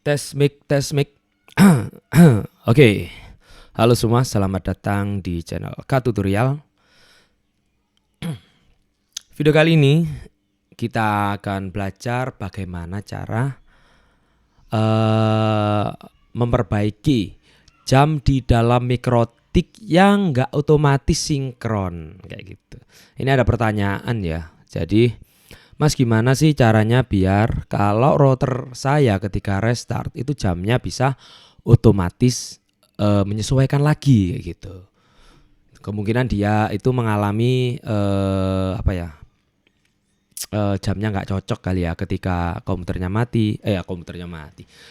Tes mic. Oke. Halo semua, selamat datang di channel K Tutorial. Video kali ini kita akan belajar bagaimana cara memperbaiki jam di dalam mikrotik yang nggak otomatis sinkron kayak gitu. Ini ada pertanyaan ya. Jadi, Mas, gimana sih caranya biar kalau router saya ketika restart itu jamnya bisa otomatis menyesuaikan lagi kayak gitu. Kemungkinan dia itu mengalami jamnya nggak cocok kali ya ketika komputernya mati,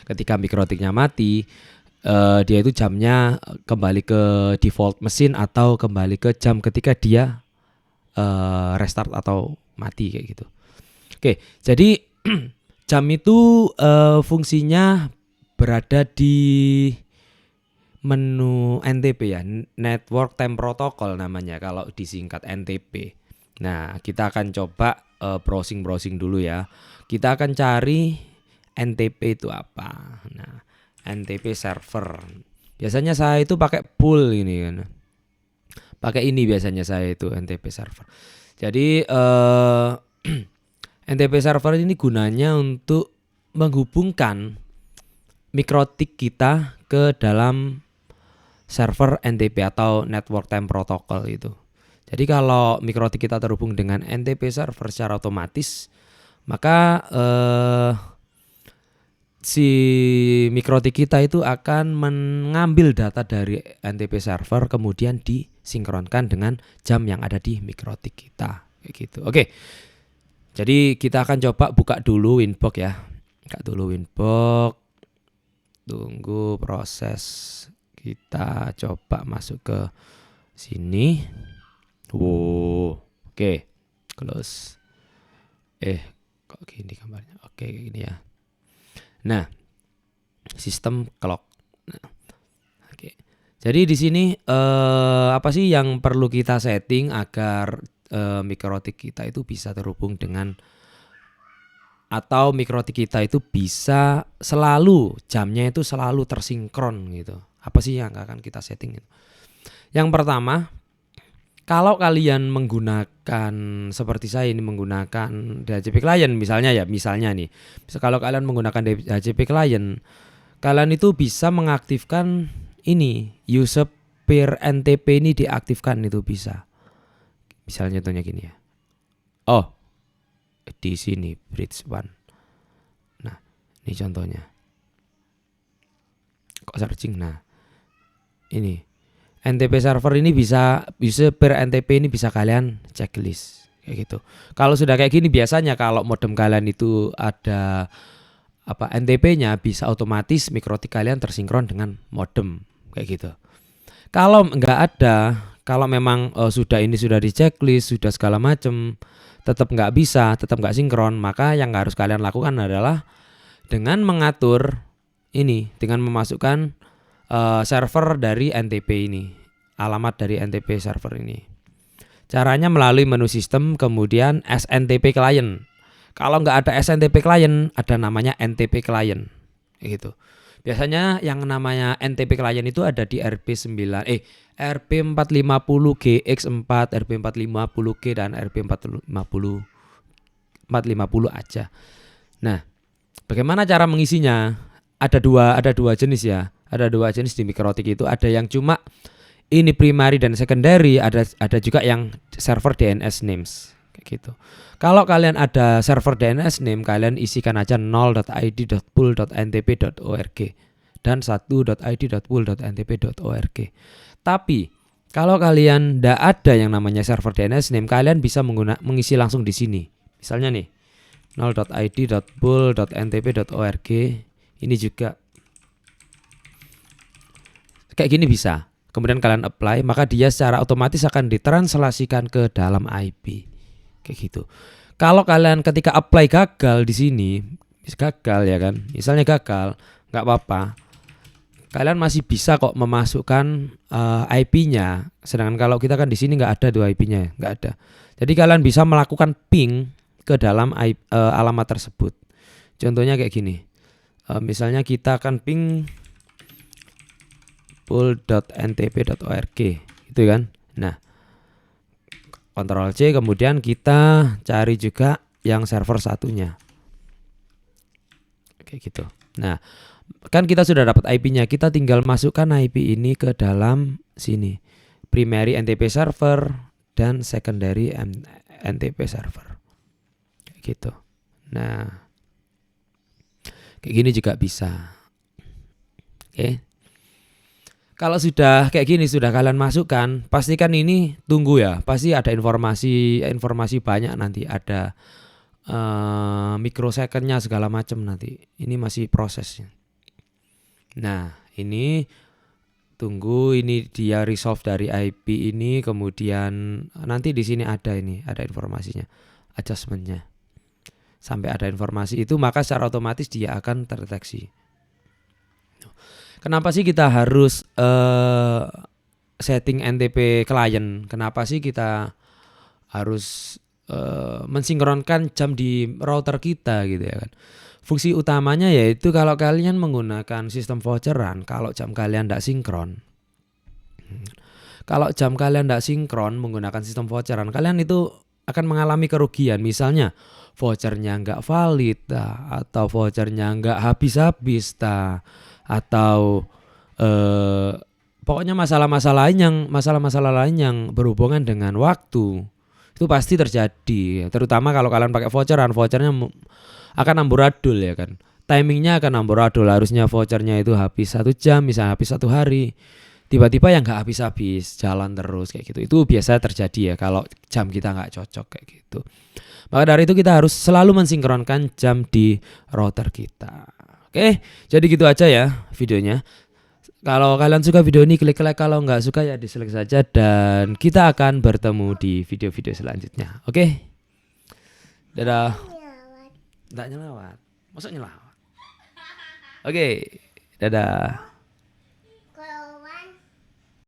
ketika mikrotiknya mati, dia itu jamnya kembali ke default mesin atau kembali ke jam ketika dia restart atau mati kayak gitu. Oke, jadi jam itu fungsinya berada di menu NTP ya, Network Time Protocol namanya kalau disingkat NTP. Nah, kita akan coba browsing dulu ya. Kita akan cari NTP itu apa. Nah, NTP server. Biasanya saya itu pakai pool ini kan. Pakai ini biasanya saya itu NTP server. Jadi NTP server ini gunanya untuk menghubungkan mikrotik kita ke dalam server NTP atau Network Time Protocol itu. Jadi kalau mikrotik kita terhubung dengan NTP server secara otomatis, maka si mikrotik kita itu akan mengambil data dari NTP server kemudian disinkronkan dengan jam yang ada di mikrotik kita kayak gitu. Oke. Jadi kita akan coba buka dulu Winbox ya. Buka dulu Winbox. Tunggu proses. Kita coba masuk ke sini. Wow. Oke. Close. Kok gini gambarnya? Oke, kayak gini ya. Nah, sistem clock. Nah, oke. Jadi di sini apa sih yang perlu kita setting agar mikrotik kita itu bisa terhubung dengan atau mikrotik kita itu bisa selalu jamnya itu selalu tersinkron gitu. Apa sih yang akan kita setting itu? Yang pertama, kalau kalian menggunakan seperti saya ini menggunakan DHCP client misalnya nih. Kalau kalian menggunakan DHCP client, kalian itu bisa mengaktifkan ini user peer NTP ini diaktifkan itu bisa. Misalnya contohnya gini ya. Oh, di sini bridge 1. Nah, ini contohnya. Kok searching? Nah, ini NTP server ini bisa per NTP ini bisa kalian checklist kayak gitu. Kalau sudah kayak gini biasanya kalau modem kalian itu ada NTP-nya bisa otomatis mikrotik kalian tersinkron dengan modem kayak gitu. Kalau nggak ada, kalau memang sudah di checklist, sudah segala macam, tetap nggak sinkron, maka yang harus kalian lakukan adalah dengan mengatur ini, dengan memasukkan server dari NTP ini, alamat dari NTP server ini. Caranya melalui menu sistem, kemudian SNTP client. Kalau nggak ada SNTP client, ada namanya NTP client, gitu. Biasanya yang namanya NTP client itu ada di RP450GX4, RP450G dan RP450 aja. Nah, bagaimana cara mengisinya? Ada dua jenis ya. Ada dua jenis di mikrotik itu. Ada yang cuma ini primary dan secondary. Ada juga yang server DNS names kayak gitu. Kalau kalian ada server DNS name, kalian isikan aja 0.id.pool.ntp.org dan 1.id.pool.ntp.org. Tapi kalau kalian tidak ada yang namanya server DNS name, kalian bisa mengisi langsung di sini. Misalnya nih 0.id.pool.ntp.org. Ini juga kayak gini bisa. Kemudian kalian apply, maka dia secara otomatis akan ditranslasikan ke dalam IP. Kayak gitu. Kalau kalian ketika apply gagal di sini, gagal ya kan? Misalnya gagal, nggak apa-apa. Kalian masih bisa kok memasukkan IP-nya. Sedangkan kalau kita kan di sini nggak ada tuh IP-nya, nggak ada. Jadi kalian bisa melakukan ping ke dalam alamat tersebut. Contohnya kayak gini. Misalnya kita akan ping pool.ntp.org gitu kan. Nah, Ctrl C, kemudian kita cari juga yang server satunya. Kayak gitu. Nah, kan kita sudah dapat IP-nya, kita tinggal masukkan IP ini ke dalam sini. Primary NTP server dan secondary NTP server. Kayak gitu. Nah, kayak gini juga bisa. Oke. Kalau sudah kayak gini, sudah kalian masukkan, pastikan ini tunggu ya. Pasti ada informasi banyak nanti, ada mikrosecondnya segala macam nanti. Ini masih prosesnya. Nah, ini tunggu, ini dia resolve dari IP ini, kemudian nanti di sini ada informasinya, adjustmentnya. Sampai ada informasi itu, maka secara otomatis dia akan terdeteksi. Kenapa sih kita harus setting NTP client? Kenapa sih kita harus mensinkronkan jam di router kita gitu ya kan? Fungsi utamanya yaitu kalau kalian menggunakan sistem voucheran, kalau jam kalian tidak sinkron, menggunakan sistem voucheran, kalian itu akan mengalami kerugian. Misalnya vouchernya nggak valid atau vouchernya nggak habis-habis atau pokoknya masalah-masalah lain yang berhubungan dengan waktu itu pasti terjadi. Terutama kalau kalian pakai vouchernya akan amburadul ya kan. Timingnya akan amburadul. Harusnya vouchernya itu habis 1 jam, misalnya habis 1 hari. Tiba-tiba yang nggak habis-habis, jalan terus kayak gitu. Itu biasa terjadi ya kalau jam kita nggak cocok kayak gitu. Maka dari itu kita harus selalu mensinkronkan jam di router kita. Oke, jadi gitu aja ya videonya. Kalau kalian suka video ini klik like, kalau nggak suka ya dislike saja, dan kita akan bertemu di video-video selanjutnya. Oke, dadah. Nggak nyelawat, maksudnya nyelawat. Oke, dadah.